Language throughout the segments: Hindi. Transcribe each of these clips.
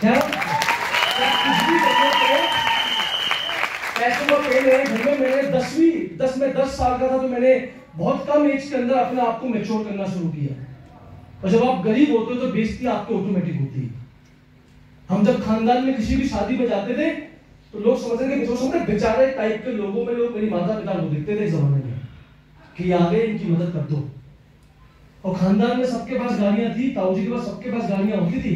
क्या कुछ भी करने पे पैसों का पेड़ है घर में। मैंने 10 साल का था तो मैंने बहुत कम एज के अंदर अपने आप को मैच्योर करना शुरू किया। और जब आप गरीब होते हो तो बेइज्जती आपकी ऑटोमेटिक होती है। हम जब खानदान में किसी भी शादी में जाते थे तो लोग समझते थे कि बेचारे टाइप के लोगों में लोग मेरी माता पिता को देखते थे जमाने में कि आगे इनकी मदद कर दो। और खानदान में सबके पास गाड़ियां थी, ताऊ जी के पास सबके पास गाड़ियां होती थी,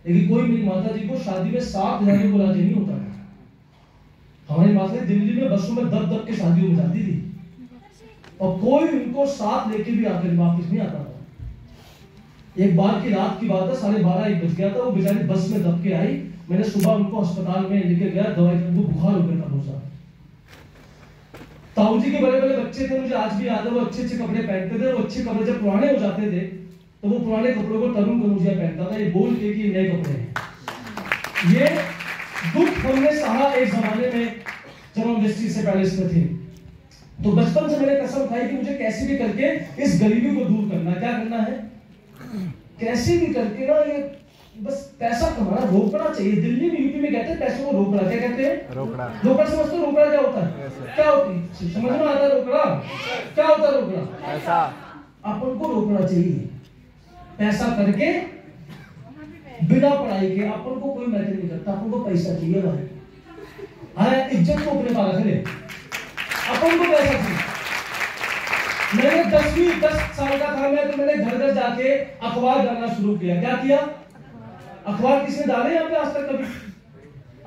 लेकिन कोई मेरी माता जी को शादी में 7 जाने को राजी नहीं होता था। हमारी माता दिल्ली में बसों में दब के शादियों में जाती थी और कोई उनको साथ लेके भी आकर वापस नहीं आता था। एक बार की रात की बात है, 12:30-1 बज गया था। वो बेचारी बस में दब के आई। मैंने सुबह उनको अस्पताल में लेके गया, दवाई उनको बुखार हो गया था बहुत ज्यादा। ताऊ जी के बड़े बड़े बच्चे थे, मुझे आज भी याद है। वो अच्छे कपड़े पहनते थे। वो अच्छे कपड़े जब पुराने हो जाते थे तो वो पुराने कपड़ों को तरुण कनौजिया पहनता था, ये बोल के कि नए कपड़े हैं। ये दुख हमने सहा एक जमाने में जब हम वेस्टी से पैलेस में थे। तो बचपन से मैंने कसम खाई कि मुझे कैसे भी करके इस गरीबी को दूर करना है। क्या करना है? कैसे भी करके ना ये बस पैसा कमाना रोकना चाहिए। दिल्ली में यूपी में कहते हैं पैसों को रोकड़ा। क्या कहते हैं? रोकड़ा। रोकड़ा समझते हो? रोकड़ा क्या होता है? क्या होती है? समझ में आता है रोकड़ा? क्या होता है रोकड़ा? पैसा। अपन को रोकना चाहिए। पैसा करके बिना पढ़ाई के अपन को कोई मैटर नहीं करता। अपन को पैसा चाहिए भाई। हाँ, इज्जत को अपने पास रखे। अपन को पैसा चाहिए। मैंने 10 साल का था मैं तो मैंने घर जाके अखबार डालना शुरू किया। क्या किया? अखबार किसने डाले यहाँ पे आज तक कभी?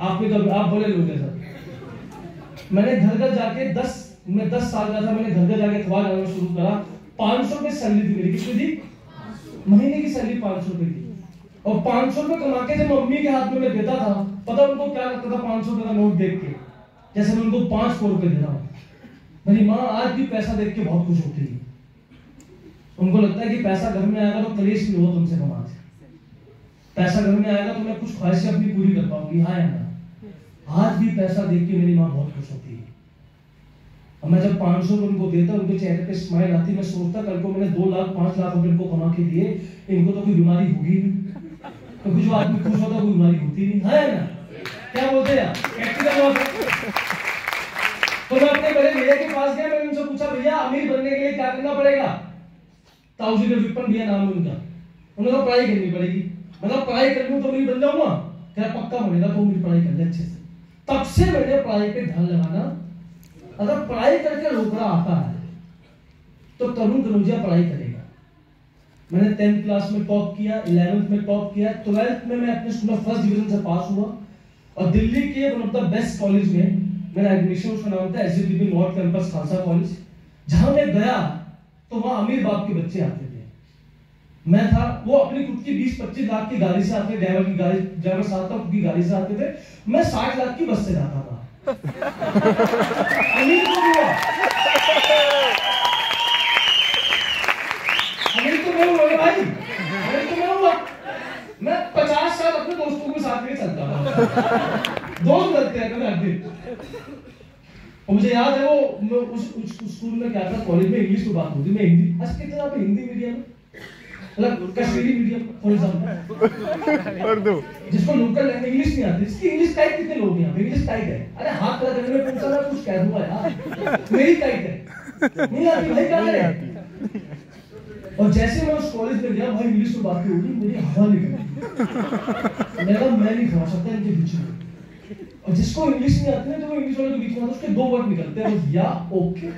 आपने कभी? आप बोले लोग सर। मैंने घर जाके 10 साल का था, मैंने घर जाके अखबार डालना शुरू करा। 500 रुपए सैलरी थी मेरी। कितनी थी? महीने की सैलरी 500 रुपए थी। और 500 रुपए कमा के जब मम्मी के हाथ में मैं देता था, पता उनको क्या लगता था? 500 रुपए का नोट देख के जैसे मैं उनको 500 रुपए दे रहा हूँ। मेरी माँ आज भी पैसा देख के बहुत खुश होती है। उनको लगता है कि पैसा घर में आएगा तो कलेश नहीं होगा तुमसे कमा के। पैसा घर में आएगा तो मैं कुछ ख्वाहिशें अपनी पूरी कर पाऊंगी। हाँ या ना? आज भी पैसा देख के मेरी माँ बहुत खुश होती है। और मैं जब 500 उनको देता, उनके चेहरे पे स्माइल आती, मैं सोचता कल को मैंने 2 लाख 5 लाख रुपए इनको कमा के दिए, इनको तो कोई बीमारी होगी नहीं। तो जो आदमी खुश होता कोई बीमारी होती नहीं। है ना? क्या बोलते हैं? तो मैं अपने बड़े भैया के पास गया। मैंने उनसे पूछा, भैया अमीर बनने के लिए क्या करना पड़ेगा? ताऊ जी ने विपिन भैया नाम है उनका। उन्होंने कहा पढ़ाई करनी पड़ेगी। मतलब पढ़ाई कर लूं तो अमीर बन जाऊंगा? क्या पक्का बनेगा तो मेरी पढ़ाई कर ले अच्छे से। तब से मैंने पढ़ाई पे ध्यान लगाना। अगर पढ़ाई करके रोकड़ा आता है तो तरुण कनौजिया पढ़ाई करेगा। मैंने 10th क्लास में टॉप किया, 11th में टॉप किया, 12th में मैं अपने स्कूल में फर्स्ट डिवीजन से पास हुआ और दिल्ली के one of the best college में मेरा एडमिशन, उसका नाम था एसजीपीबी नॉर्थ कैंपस खालसा कॉलेज। जहां मैं गया तो वहां अमीर बाप के बच्चे आते थे। मैं था, वो अपनी खुद की 20-25 लाख की गाड़ी से आते, ड्राइवर 7 लाख की गाड़ी से आते थे। मैं 60 लाख की बस से जाता था। अमीर तो हुआ, अमीर तो मैं हुआ भाई, अमीर तो मैं हुआ। मैं 50 साल अपने दोस्तों के साथ में चलता था। दोस्त लगते हैं हर दिन। और मुझे याद है वो उस स्कूल में क्या था, कॉलेज में इंग्लिश की बात होती, मैं हिंदी, आज कितने आप हिंदी मीडियम मतलब Kashmiri medium for example Urdu, जिसको लोकल इंग्लिश नहीं आती, जिसकी इंग्लिश टाइट कितने लोग हैं? इंग्लिश टाइट है। अरे हाथ खड़ा करने में पूछा मैं कुछ कह दूंगा यार, मेरी टाइट है, नहीं आती भाई, क्या करें? और जैसे मैं उस कॉलेज में गया भाई, इंग्लिश में बात होगी, मेरी हवा निकली। मैं नहीं खा सकता इनके बीच में। और जिसको इंग्लिश नहीं आती है तो वो इंग्लिश वाले के बीच में उसके 2 वर्ड निकलते हैं, या ओके।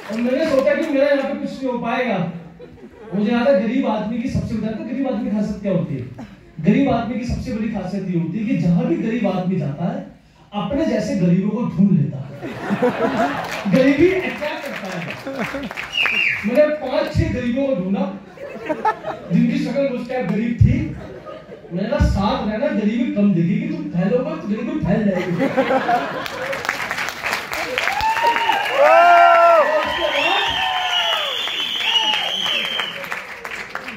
और मैंने सोचा कि मेरा यहाँ पे कुछ नहीं हो पाएगा। मुझे याद है गरीब आदमी की सबसे बड़ी, गरीब आदमी की खासियत क्या होती है? गरीब आदमी की सबसे बड़ी खासियत ये होती है कि जहां भी गरीब आदमी जाता है अपने जैसे गरीबों को ढूंढ लेता है। गरीबी अट्रैक्ट करता है। मैंने 5-6 गरीबों को ढूंढा जिनकी शक्ल उस टाइम गरीब थी। मैंने कहा साथ रहना, गरीबी कम दिखेगी, तुम फैलोगे तो गरीबी फैल जाएगी।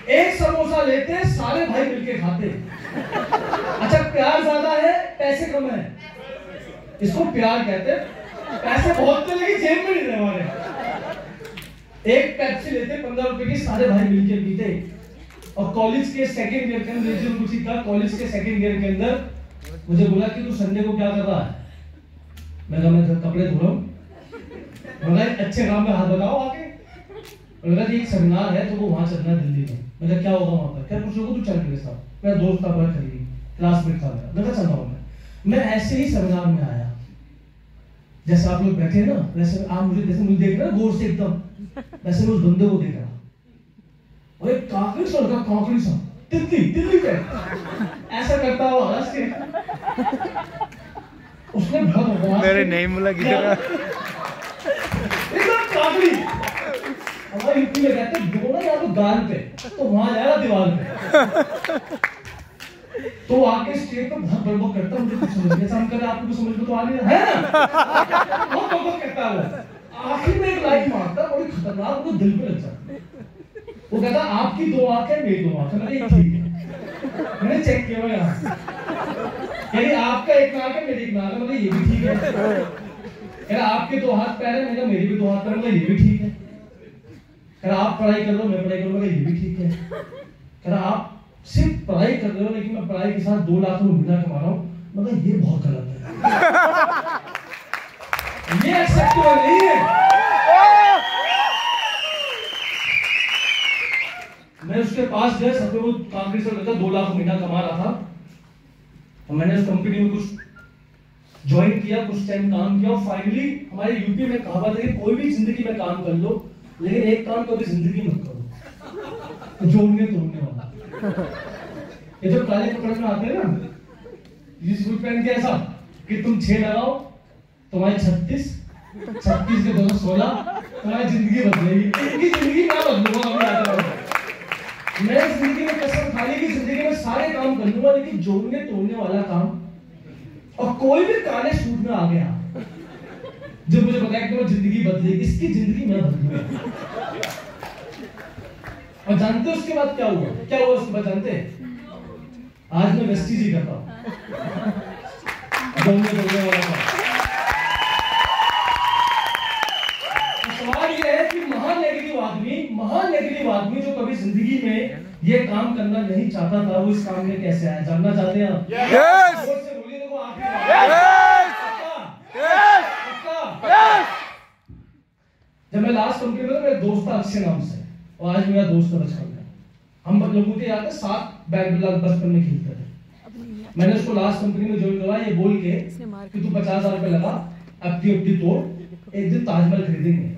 एक समोसा लेते सारे भाई मिलके खाते। अच्छा, प्यार ज्यादा है, पैसे कम है, इसको प्यार कहते हैं। पैसे बहुत थे लेकिन जेब में नहीं थे हमारे। एक पेप्सी लेते 15 रुपए की, सारे भाई मिलकर पीते। और कॉलेज के सेकंड ईयर के अंदर कुछ था, कॉलेज के सेकंड ईयर के अंदर मुझे बोला कि तू संडे को क्या कर रहा है? मैं कहा मैं कपड़े धो रहा हूँ। बोला अच्छे काम में हाथ बताओ आके। बोला कि एक सेमिनार है तो वो वहां चलना है दिल्ली में। मैं कहा क्या होगा वहां पर? क्या कुछ होगा, तू चल मेरे साथ। मेरा दोस्त था, बड़ा करीबी क्लासमेट था मेरा। मैं कहा चल रहा हूँ। मैं ऐसे ही सेमिनार में आया, जैसे आप लोग बैठे ना वैसे आप मुझे जैसे मुझे देख रहे हैं गौर से एकदम, वैसे मैं उस बंदे को देख रहा। और एक काकड़ी सा लड़का, काकड़ी सा तितली पे ऐसा करता हुआ हंस के उसने बहुत मेरे नहीं मिला किधर एकदम काकड़ी। हमारे यूपी में कहते हैं दोनों या तो गाल पे, तो वहां जाएगा दीवार पे। तो आके स्टेज पे बहुत बड़बड़ करता, मुझे कुछ समझ नहीं समझ कर आपको समझ में तो आ नहीं रहा है ना, बहुत बड़बड़ करता है वो। आखिर में एक लाइन मारता, बड़ी खतरनाक, वो दिल पे लग जाता। वो कहता आपकी 2 आंखें मेरी 2 आंखें। मैंने ठीक है, मैंने चेक किया यहाँ, यानी आपका एक नाक है मेरी एक नाक है, मतलब ये भी ठीक है। कह रहा आपके 2 हाथ पैर है, मैंने मेरी भी 2 हाथ पैर, मतलब ये भी ठीक है। कह रहा आप पढ़ाई कर रहे हो, मैं पढ़ाई करूंगा, ये भी ठीक है। कह रहा आप सिर्फ पढ़ाई कर रहे हो लेकिन मैं पढ़ाई के साथ 2 लाख रुपए कमा रहा हूँ, मतलब ये बहुत गलत है। ये एक्सेप्टेबल नहीं है। मैं उसके पास गया, सब वो काफी से लगा 2 लाख महीना कमा रहा था। और मैंने उस कंपनी में कुछ ज्वाइन किया, कुछ टाइम काम किया। और फाइनली हमारे यूपी में कहावत है कि कोई भी जिंदगी में काम कर लो लेकिन एक काम कभी जिंदगी मत करो, जोड़ने तोड़ने वाला। ये जो काले कपड़े में आते हैं ना, ये सूट पहन के ऐसा कि तुम 6 लगाओ तुम्हारी 36 के 216, तुम्हारी जिंदगी बदलेगी। इनकी जिंदगी मैं बदलूंगा अभी आगे। मैं जिंदगी में कसम खा ली कि जिंदगी में सारे काम कर लूंगा लेकिन जोड़ने तोड़ने वाला काम, और कोई भी काले सूट में आ गया जो मुझे बताया कि वो जिंदगी बदलेगी, इसकी जिंदगी मैं बदलूंगा। और जानते हो उसके बाद क्या हुआ? क्या हुआ उसके बाद जानते हैं? आज मैं वेस्टीज ही करता हूं। सवाल यह है कि महान नेगेटिव आदमी जो कभी जिंदगी में ये काम करना नहीं चाहता था, वो इस काम में कैसे आया? जानना चाहते हैं आप? यस से बोलिए देखो आप। जब मैं लास्ट कंपनी में था, मेरा दोस्त था अक्षय नाम से, और आज मेरा दोस्त है बचपन में। हम लोगों के याद है 7 बैट बॉल बचपन में खेलते थे। मैंने उसको लास्ट कंपनी में ज्वाइन करवाया ये बोल के कि तू 50,000 रुपए लगा, अपनी तोड़, एक दिन ताजमहल खरीदेंगे।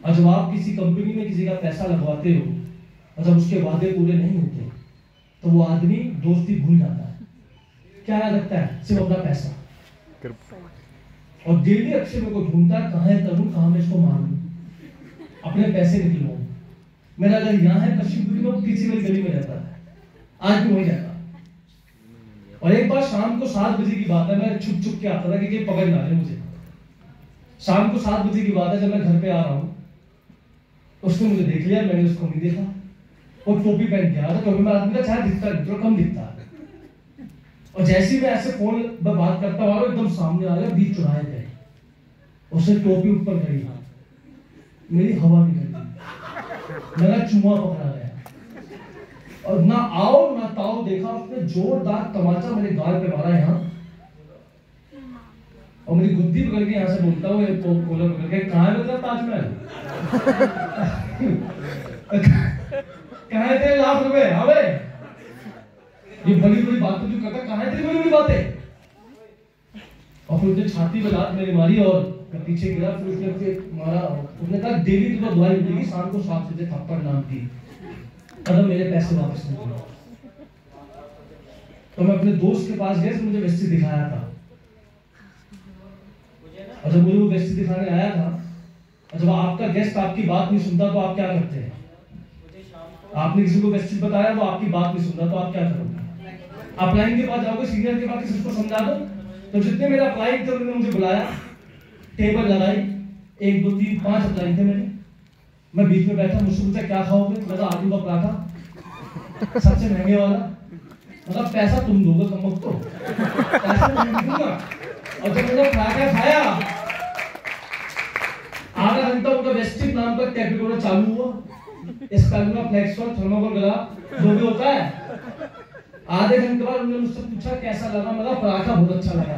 और जब आप किसी कंपनी में किसी का पैसा लगवाते हो और जब उसके वादे पूरे नहीं होते तो वो आदमी दोस्ती भूल जाता है। क्या याद रखता है? सिर्फ अपना पैसा। और डेली अक्षय मेरे को ढूंढता है, कहाँ है तरुण, कहाँ मैं इसको मारूं, अपने पैसे निकलवाऊं। मेरा घर यहाँ है कश्मीर में, किसी वाली गली में रहता है, आज भी वही रहता। और एक बार शाम को 7 बजे की बात है, मैं छुप के आता था कि पकड़ ना ले मुझे। शाम को 7 बजे की बात है, जब मैं घर पे आ रहा हूँ, उसने मुझे देख लिया, मैंने उसको नहीं देखा। वो टोपी पहन के आ रहा था, टोपी में आदमी का चाहे दिखता है, कम दिखता है। और जैसे ही मैं ऐसे फोन पर बात करता हुआ एकदम सामने आ गया, बीच चुराए गए, उसने टोपी ऊपर करी, मेरी हवा निकल गई, मेरा चूहा पकड़ा गया। और ना आओ ना ताओ देखा, उसने जोरदार तमाचा मेरे गाल पे मारा यहाँ, और मेरी गुद्दी पकड़ के यहाँ से बोलता हूँ, कॉलर पकड़ के, कहाँ है मतलब ताजमहल? कहाँ है तेरे लाख रुपए? अबे ये बड़ी बड़ी बातें जो करता, कहाँ है तेरी बड़ी बड़ी बातें? और फिर उसने छाती पे लात मेरी मारी और मैं पीछे गिरा। फिर उसने मारा, उसने कहा डेली तुझे दुआई मिलेगी, शाम को 7 बजे थप्पड़ नाम की, तब मेरे पैसे वापस नहीं हुए। तो मैं अपने दोस्त के पास गया, मुझे वेस्टी दिखाया था। और जब मुझे वो वेस्टी दिखाने आया था, और जब आपका गेस्ट आपकी बात नहीं सुनता तो आप क्या करते हैं? आपने किसी को वेस्टी बताया, वो आपकी बात नहीं सुनता तो आप क्या करोगे? अपलाइन के पास जाओगे, सीनियर के पास, किसी को समझा दो। तो जितने मेरा अपलाइन थे उन्होंने मुझे बुलाया, टेबल लगाई, 1 2 3 5 अपलाइन थे मेरे। मैं बीच में बैठा, मुझसे पूछा क्या खाओगे? मैं आलू का पराठा, सबसे महंगे वाला, मतलब पैसा तुम दोगे, कम वक्त तो पैसा मैं दूंगा। और जब मैंने पराठा खाया, आधा घंटा उनका वेस्टिज नाम का कैपिकोला चालू हुआ, स्पैलुला फ्लेक्सर थर्मोकॉल गला जो भी होता है। आधे घंटे बाद उन्होंने मुझसे पूछा कैसा लगा, मैं कहा पराठा बहुत अच्छा लगा।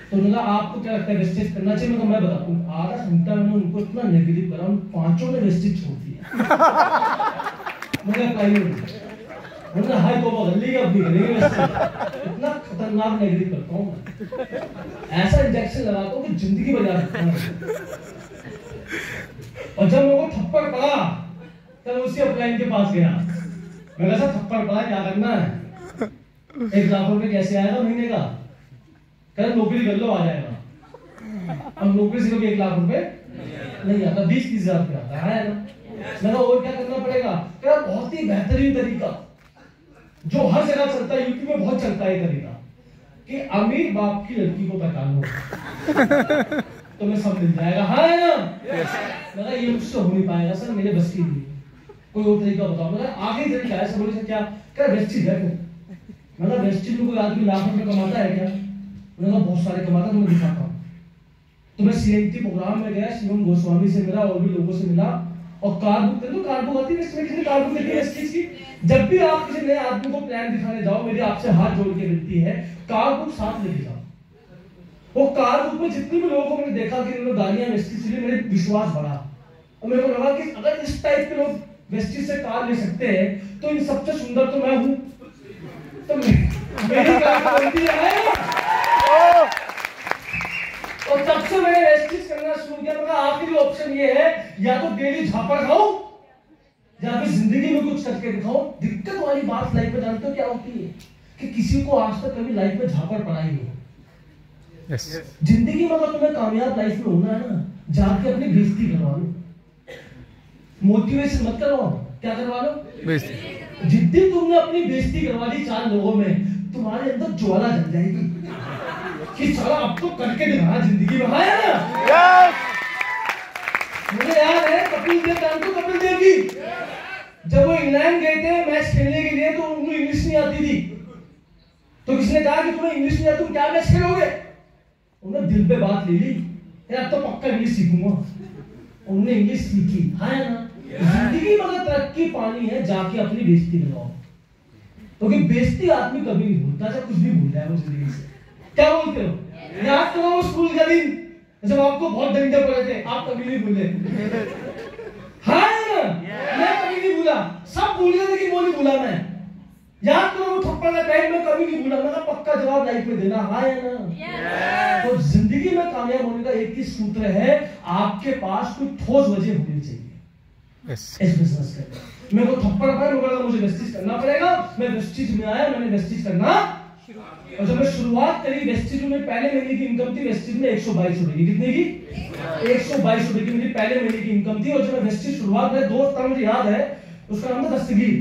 तो उन्होंने आपको क्या लगता है वेस्टेज करना चाहिए? मैं बताऊं, आधा घंटा मैंने उनको इतना नेगेटिव करा, उन पांचों ने वेस्टेज छोड़ दिया। मुझे अप्लाई नहीं किया, उन्होंने हाई तो बदल लिया, अब नहीं इतना खतरनाक नेगेटिव करता हूं मैं, ऐसा इंजेक्शन लगाता हूं कि जिंदगी बजा देता हूं। और जब मेरे को थप्पड़ पड़ा तब उसी अपलाइन के पास गया, मैं कहा थप्पड़ पड़ा क्या करना है, 1 लाख रुपए कैसे आएगा महीने का? कह नौकरी कर लो आ जाएगा। अब नौकरी से कभी 1 लाख रुपए नहीं आता, 20-30 हजार रुपये आता है ना। मैंने और क्या करना पड़ेगा? क्या बहुत ही बेहतरीन तरीका जो हर जगह चलता है, यूपी में बहुत चलता है तरीका कि अमीर बाप की लड़की को पहचान लो तो मैं सब मिल जाएगा। हाँ है ना? मैंने ये मुझसे हो नहीं पाएगा सर, मेरे बस की नहीं, कोई और तरीका बताओ। मैंने आगे तरीका है, सब बोले क्या क्या वेस्टिज है? मैंने वेस्टिज में कोई आदमी लाख रुपए कमाता है क्या? मैंने बहुत सारे कमाता, तो मैं दिखाता हूँ। तो मैं सीएनटी प्रोग्राम में गया, शिवम गोस्वामी से मिला और भी लोगों से मिला, और कार बुक कर दो, कार बुक आती है इसमें, कितनी कार बुक है इस चीज की। जब भी आप किसी नए आदमी को प्लान दिखाने जाओ, मेरी आपसे हाथ जोड़ के विनती है, कार बुक साथ लेके जाओ। वो कार बुक में जितनी भी लोगों को मैंने देखा कि उन्होंने गाड़ियां वेस्टिज से, मेरे विश्वास बढ़ा और मेरे को लगा कि अगर इस टाइप के लोग वेस्टिज से कार ले सकते हैं तो इन सबसे सुंदर तो मैं हूं, तो मेरी कार बनती है। और तब से मैंने वेस्टिज करना शुरू किया। मैं आखिरी ऑप्शन ये है, या तो डेली झापड़ खाओ या फिर जिंदगी में कुछ करके दिखाओ। दिक्कत वाली बात लाइफ में जानते हो क्या होती है कि किसी को आज तक कभी लाइफ में झापड़ पड़ा ही नहीं। yes. जिंदगी में अगर तुम्हें कामयाब लाइफ में होना है ना, जाके अपनी बेइज्जती करवा लो, मोटिवेशन मत करवाओ, क्या करवा लो? बेइज्जती। जिस दिन तुमने अपनी बेइज्जती करवा दी 4 लोगों में, तुम्हारे अंदर ज्वाला जल जाएगी कि साला अब तो करके दिखाना जिंदगी में। हाँ ना? मुझे याद है कपिल देव, जानते हो कपिल देव की? जब वो इंग्लैंड गए थे मैच खेलने के लिए, तो उनको इंग्लिश नहीं आती थी, तो किसने कहा कि तुम्हें इंग्लिश नहीं आती, तुम क्या मैच खेलोगे? उन्होंने दिल पे बात ले ली, यार तो पक्का इंग्लिश सीखूंगा। उन्होंने इंग्लिश सीखी। हाँ ना? जिंदगी में अगर तरक्की पानी है, जाके अपनी बेइज्जती करवाओ, क्योंकि बेइज्जती आदमी कभी नहीं भूलता, जब कुछ भी भूल जाए वो जिंदगी से। क्या बोलते हो? याद करो वो स्कूल का दिन जब आपको बहुत डंडे पड़े थे, आप कभी नहीं भूले। हाँ ना? मैं कभी नहीं भूला, सब भूल गए लेकिन वो नहीं भूला मैं। याद करो वो थप्पड़ का टाइम मैं कभी नहीं भूला, मैंने पक्का जवाब लाइफ में देना। हाँ या ना? तो जिंदगी में कामयाब होने का एक ही सूत्र है, आपके पास कोई ठोस वजह होनी चाहिए इस बिजनेस के। मेरे को थप्पड़ पड़ा, मुझे वेस्टिज करना पड़ेगा, मैं वेस्टिज में आया, मैंने वेस्टिज करना, और जब मैं शुरुआत करी वेस्टिज में, पहले महीने की इनकम थी वेस्टिज में 122 रुपए की। कितने की? 122 रुपए की मेरी पहले महीने की इनकम थी। और जब मैं वेस्टिज शुरुआत में, दोस्त था मुझे याद है, उसका नाम था दस्तगीर,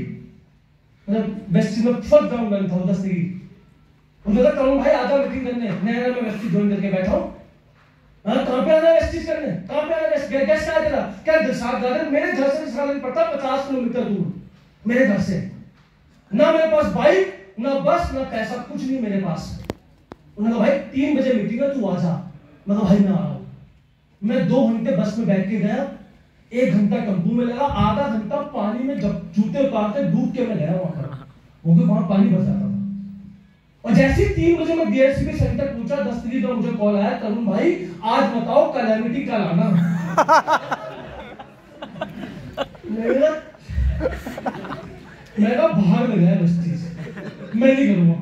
मतलब वेस्टिज में फर्स्ट राउंड रन था वो दस्तगीर। उन्होंने कहा करूँ भाई आजा मीटिंग करने, नया मैं वेस्टिज ज्वाइन करके बैठा हूँ। कहाँ पे आना वेस्टिज करने? कहाँ पे आना वेस्टिज? कैसे आया तेरा? क्या दिलशाद गार्डन? मेरे घर से दिलशाद गार्डन पड़ता 50 किलोमीटर दूर मेरे घर से। ना मेरे पास बाइक, ना बस, ना पैसा, कुछ नहीं मेरे पास। उन्होंने कहा भाई 3 बजे मीटिंग है, तू आजा। मैं कहा भाई मैं आ रहा हूँ। मैं 2 घंटे बस में बैठ के गया, 1 घंटा टेम्पू में लगा, आधा घंटा पानी में जब जूते उतारते डूब के मैं गया वहां पर, क्योंकि वहां पानी भर जाता था। और जैसे ही 3 बजे मैं डीएसपी सेंटर पहुंचा, दस्तगीर का मुझे कॉल आया, तरुण भाई आज बताओ कैलेमिटी कल आना। मेरा बाहर में गया वेस्टिज, मैं नहीं करूंगा,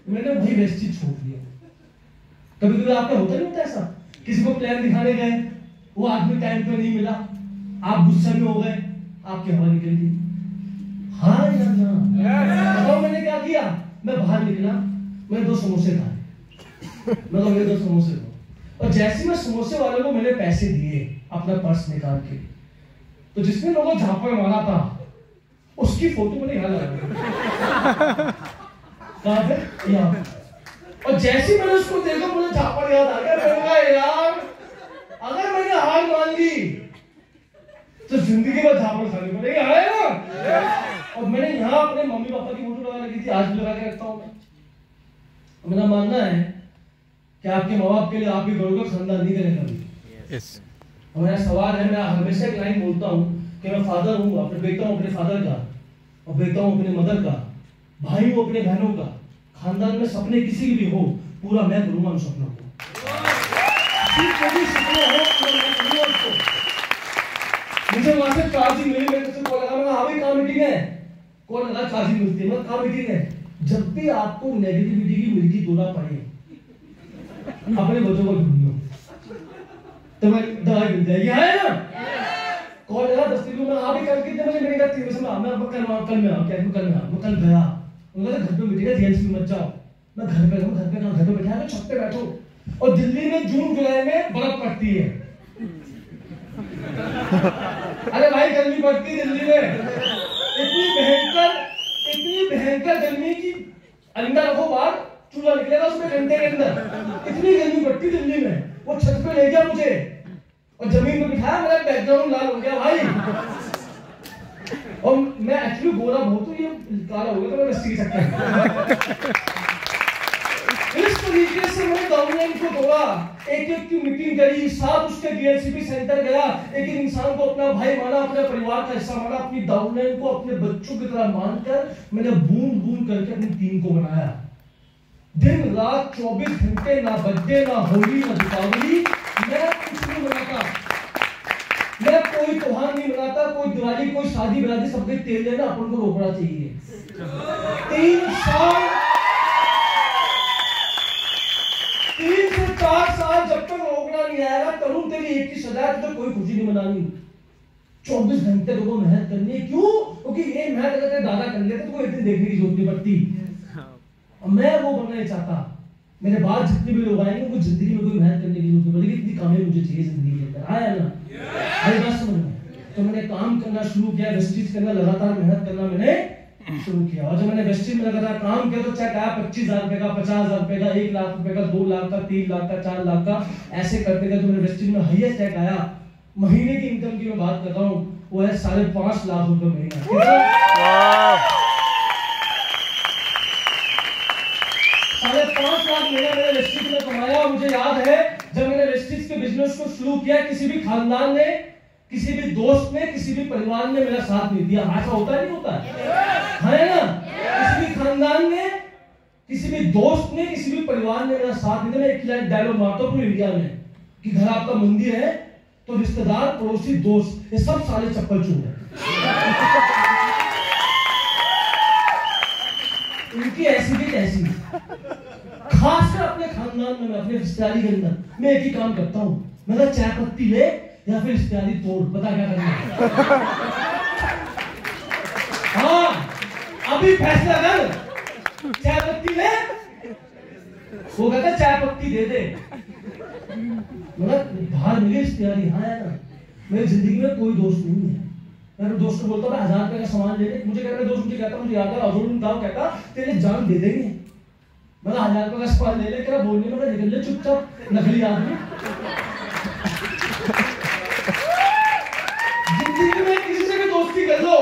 मैंने वही वेस्टिज छोड़ दिया। कभी कभी आपका होता नहीं होता ऐसा, किसी को प्लान दिखाने गए, वो आदमी टाइम पे नहीं मिला, आप गुस्से में हो गए, आपकी हवा निकल गई। हाँ या ना? बताओ मैंने क्या किया? मैं बाहर निकला, मैंने 2 समोसे खाए, मतलब मेरे 2 समोसे दो। और जैसे मैं समोसे वाले को मैंने पैसे दिए अपना पर्स निकाल के, तो जिसने लोगों झापड़ मारा था उसकी फोटो मैंने यहाँ लगा कहाँ पे? यहाँ। और जैसे मैंने उसको देखा मुझे झापड़ याद आ गया। मैंने कहा यार अगर मैंने हार मान ली तो जिंदगी में झापड़ खानी पड़ेगी। है ना? और मैंने यहाँ अपने मम्मी पापा की फोटो लगा रखी थी, आज भी लगा के रखता हूँ मैं। मेरा मानना है कि आपके माँ बाप के लिए आप भी करोगे, खानदान नहीं करेगा कभी। और मेरा सवाल है, मैं हमेशा एक लाइन बोलता हूँ कि मैं फादर हूँ, अपने बेटा हूँ अपने फादर का, और बेटा हूँ अपने मदर का, भाई हूँ अपने बहनों का। खानदान में सपने किसी के भी हो, पूरा मैं करूंगा उन सपनों को। मुझे वहां से चार्जिंग मिली, मेरे से कॉल लगा, हाँ भाई कहाँ मीटिंग है? कॉल लगा, चार्जिंग मिलती है, मैं कहाँ मीटिंग है? जब भी आपको नेगेटिविटी की मिर्गी तोड़ा पड़े, अपने बच्चों को ढूंढियो, तो मैं दवाई मिल जाएगी, है ना? कॉल लगा 10 दिन में, आप भी कल कितने बजे? मैंने कहा 3 बजे। मैं कल में क्या कल में मैं कल गया, उन्होंने घर पे मीटिंग है, जेएनसी मत जाओ। मैं घर पे गया, घर पे बैठा है, छत पे बैठो। और दिल्ली में जून जुलाई में बर्फ पड़ती है। अरे भाई गर्मी पड़ती है दिल्ली में, इतनी भयंकर गर्मी की अंडा रखो बाहर, चूल्हा निकलेगा उसमें घंटे के अंदर, इतनी गर्मी पड़ती दिल्ली में। वो छत पे ले गया मुझे और जमीन पे बिठाया, मेरा बैकग्राउंड लाल हो गया भाई। और मैं एक्चुअली गोरा बहुत हूँ, ये काला हो गया तो मैं रस्सी की चक्कर। इस तरीके से मैंने डाउनलाइन को तोड़ा, एक एक की मीटिंग करी, साथ उसके डीएलसीपी सेंटर गया, एक एक इंसान को अपना भाई माना, अपने परिवार का हिस्सा माना, अपनी डाउनलाइन को अपने बच्चों की तरह मानकर मैंने बूंद बूंद करके अपनी टीम को बनाया। दिन रात 24 घंटे, ना बर्थडे, ना होली, ना दीपावली, मैं कुछ नहीं मनाता, मैं कोई त्योहार नहीं मनाता, कोई दिवाली, कोई शादी बिरादी, सबके तेल लेना अपन को रोकना चाहिए। 3 से 4 साल जब तक रोकना नहीं आएगा, तरुण तेरी एक की सजा, तो कोई खुशी नहीं मनानी। 24 घंटे लोगों मेहनत करनी है। क्यों? क्योंकि ये मेहनत अगर दादा कर लेते तो कोई एक दिन देखने की जरूरत नहीं पड़ती। और मैं वो बनना नहीं चाहता। मेरे बाद जितने भी लोग आएंगे उनको जिंदगी में कोई मेहनत करने की जरूरत नहीं पड़ेगी, इतनी कामें मुझे चाहिए जिंदगी के अंदर, आया ना? मेरी बात समझ में? तो मैंने काम करना शुरू किया, वेस्टेज करना, लगातार मेहनत करना मैंने शुरू किया। और जब मैंने वेस्टेज में लगातार काम किया तो चेक आया 25,000 रुपए का, 50,000 रुपए का, 1 लाख रुपए का, 2 लाख का, 3 लाख का, 4 लाख का, ऐसे करते करते मेरे वेस्टेज में हाईएस्ट चेक आया। महीने की इनकम की मैं बात कर रहा हूँ, वो है 5.5 लाख रुपए महीना। 5.5 लाख महीना मैंने वेस्टेज में कमाया। मुझे याद है जब मैंने वेस्टेज के बिजनेस को शुरू किया, किसी भी खानदान ने, किसी भी दोस्त ने, किसी भी परिवार ने मेरा साथ नहीं दिया। ऐसा होता नहीं होता है ना? किसी भी खानदान ने, किसी भी दोस्त ने, किसी भी परिवार ने मेरा साथ नहीं दिया। मैं एक डायलॉग मारता हूँ पूरे इंडिया में कि घर आपका मंदिर है तो रिश्तेदार, पड़ोसी, दोस्त, ये सब सारे चप्पल चूर है। उनकी ऐसी भी ऐसी, खासकर अपने खानदान में, मैं अपने रिश्तेदारी के अंदर मैं एक ही काम करता हूँ, मैं चाय पत्ती ले या फिर रिश्तेदारी तोड़, बता क्या करना है? हाँ, अभी फैसला कर, चाय पत्ती ले, वो कहता चाय पत्ती दे दे। मतलब बाहर मिले रिश्तेदारी, हाँ है ना? मेरी जिंदगी में कोई दोस्त नहीं है। मैं दोस्त को बोलता हूँ 1000 रुपए का सामान ले ले, मुझे कहता दोस्त, मुझे कहता, मुझे याद है अजून दाव कहता तेरे जान दे देंगे। मैं 1000 रुपए का सामान ले ले, क्या बोलने में निकल ले चुपचाप, नकली आदमी। जिंदगी में किसी से भी दोस्ती कर लो,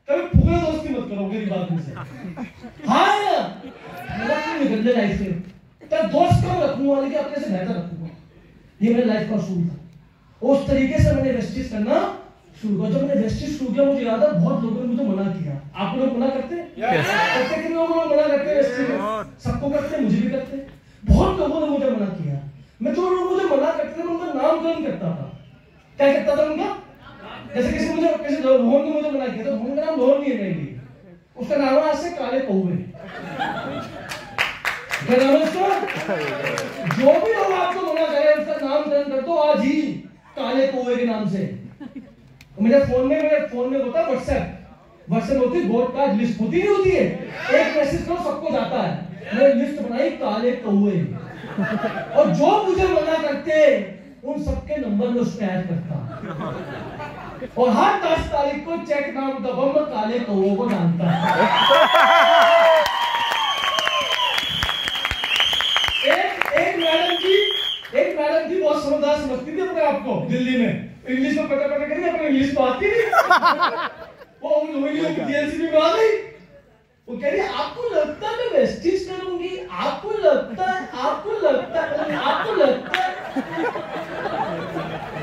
कभी फुकरे दोस्ती मत करो मेरी बात में से। हाँ ना, मेरा क्यों निकल ले लाइफ से? क्या दोस्त कब रखूंगा वाले के अपने से बेहतर रखूंगा, ये मेरे लाइफ का असूल था। उस तरीके से मैंने वेस्टेज करना शुरू किया। जब मैंने वेस्टेज शुरू किया, मुझे याद है बहुत लोगों ने मुझे मना किया। आप लोग मना करते हैं? करते कितने लोग मना करते हैं वेस्टेज में? सबको करते हैं, मुझे भी करते हैं। बहुत लोगों ने मुझे मना किया। मैं जो लोग मुझे मना करते थे उनका नामकरण करता था। क्या करता था उनका? जैसे किसी रोहन ने मुझे मना किया, तो रोहन का नाम रोहन नहीं है मेरे लिए, उसका नाम है आज से काले कौवे। जो भी लोग आपको मना करे उसका नामकरण कर दो आज ही, काले कौवे के नाम से। मेरे फोन में होता है व्हाट्सएप होती है, ब्रॉडकास्ट लिस्ट होती नहीं होती है, एक मैसेज करो सबको जाता है। मैंने लिस्ट बनाई काले कौवे, और जो मुझे मना करते उन सबके नंबर में उसमें ऐड करता, और हर 10 तारीख को चेक नाम दबा मैं काले कौवे को डालता। एक मैडम थी बहुत समझदार समझती थी अपने आप को, दिल्ली में इंग्लिश में पता करिए, अपने इंग्लिश तो आती नहीं। वो डीएलसीपी में आ गई, वो कह रही आपको लगता है मैं वेस्टिज करूंगी, आपको लगता है, आपको लगता है, आपको लगता है,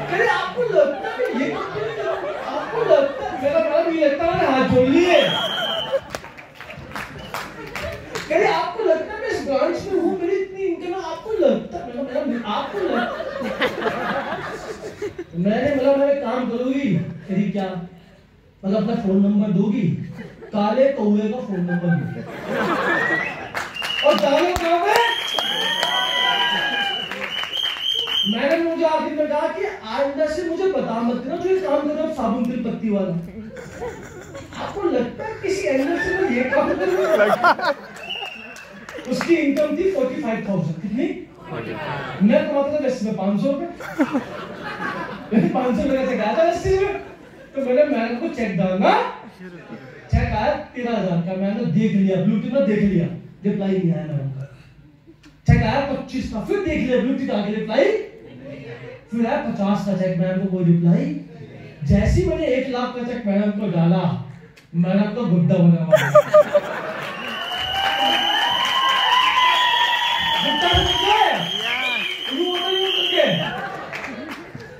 कह रही आपको लगता है मैं ये कंपनी करूंगी, आपको लगता है, मेरा बड़ा नहीं लगता, मैंने हाथ जोड़ लिए। कह रही आपको लगता है मैं इस ब्रांच में हूँ, मेरी इतनी इनकम है, आपको लगता है, मेरा आपको लगता है। मैं काम करूंगी। कह रही क्या? मतलब अपना फोन नंबर दोगी, काले कौवे का फोन नंबर दूंगी और जानो कहाँ पे? मैंने मुझे आखिर में कहा कि आइंदा से मुझे बता मत देना जो ये काम कर रहा हूँ साबुन तेल पत्ती वाला। आपको लगता है किसी एंगल से मैं ये काम करूंगा? उसकी इनकम थी 45,000। कितनी? मैं कमाता था वैसे में 500 रुपए। 500 मेरे से गया था वैसे में, तो मैंने मैडम को चेक डालना, चेक आया 13,000 का। मैंने देख लिया, ब्लूटूथ में देख लिया, रिप्लाई नहीं आया मैडम का। चेक आया 25 का, फिर देख लिया, ब्लूटूथ आगे रिप्लाई, फिर आया 50 का चेक, मैडम को कोई रिप्लाई। जैसे ही मैंने 1 लाख का चेक मैडम को डाला, मैडम को गुड्डा बना हुआ।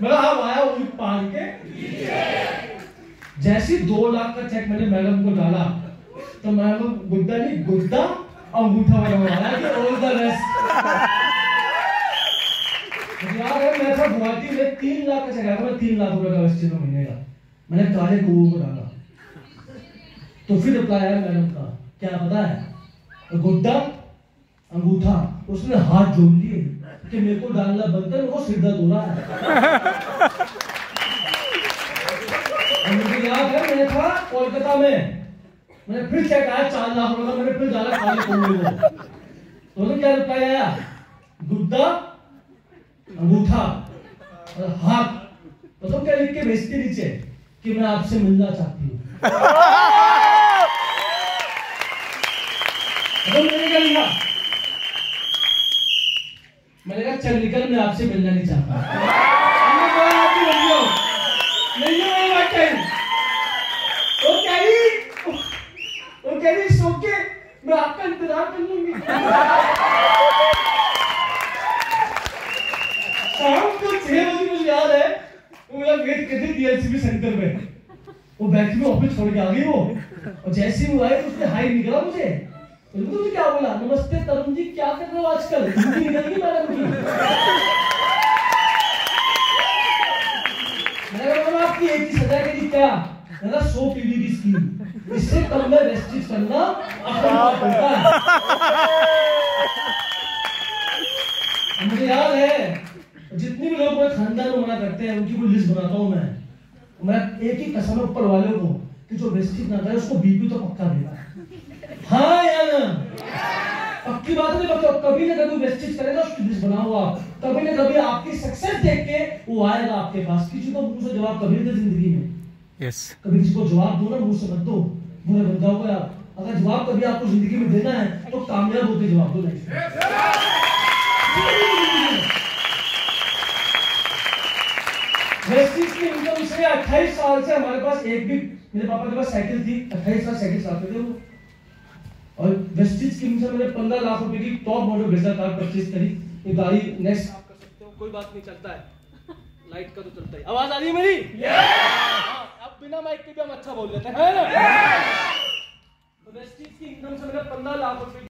मेरा हम आया ऊँट पाल के। जैसे 2 लाख का चेक मैंने मैडम को डाला, तो मैडम गुड्डा नहीं गुड्डा अंगूठा बना हुआ कि ऑल द बेस्ट। यार मैं था गुवाहाटी में 3 लाख का चेक आया, मैं 3 लाख रुपए का वेस्टिज में महीने का, मैंने काले कौवे को डाला। तो फिर रिप्लाई आया मैडम का, क्या पता है? गुड्डा अंगूठा। उसने हाथ जोड़ लिए कि मेरे को डालना बनता है, वो सिर दर्द हो रहा है। मुझे याद है मैं था कोलकाता में, मैंने फिर चेक आया 4 लाख रुपए का, मैंने फिर डाला काले कौवे को। तो क्या रिप्लाई आया? गुड्डा अंगूठा और हाथ। तो क्या लिख के भेजते नीचे कि मैं आपसे मिलना चाहती हूँ। तो मैंने क्या लिखा? मैंने कहा चल निकल, मैं आपसे मिलना नहीं चाहता। वो कह रही सो के मैं आपका इंतजार कर लूंगी। शाम को 6 बजे मुझे याद है, वो मेरा वेट करते डीएलसीबी सेंटर में। वो बैठी में ऑफिस छोड़ के आ गई वो, और जैसे ही वो आए तो उसने हाई निकला मुझे। तो मुझे क्या बोला? नमस्ते तरुण जी, क्या कर रहे हो आजकल? हिंदी निकल गई मैडम की। मैंने आपकी एक ही सजा के दी क्या? 100 पीवी की स्कीम, इससे कम में वेस्टिज करना होता है। मुझे याद है जितनी भी लोग मेरे खानदान में मना करते हैं उनकी कोई लिस्ट बनाता हूं मैं एक ही कसम ऊपर वाले को कि जो वेस्टिज ना करे उसको बीपी तो पक्का देगा। हाँ या ना? पक्की बात है। बच्चों कभी ना कभी वेस्टिज करेगा, उसकी लिस्ट बनाओ आप। कभी ना कभी आपकी सक्सेस देख के वो आएगा आपके पास। किसी को मुंह से जवाब कभी नहीं जिंदगी में। Yes. कभी किसी को जवाब दो ना, मुंह से मत दो, बुरे बन जाओगे आप। अगर जवाब कभी आपको जिंदगी में देना है तो कामयाब होते जवाब दो। नहीं वेस्टिज की इनकम से 28 साल से हमारे पास एक भी, मेरे पापा के पास साइकिल थी, 28 साल साइकिल चलाते थे वो। और वेस्टिज की इनकम से मैंने 15 लाख रुपए की top model Brezza car purchase करी। ये गाड़ी नेक्स्ट आप कर सकते हो, कोई बात नहीं, चलता है, लाइट का तो चलता है। आवाज आ रही है मेरी? अब बिना माइक के भी हम अच्छा बोल लेते हैं, है ना? तो वेस्टिज की इनकम से मैंने 15 लाख रुपए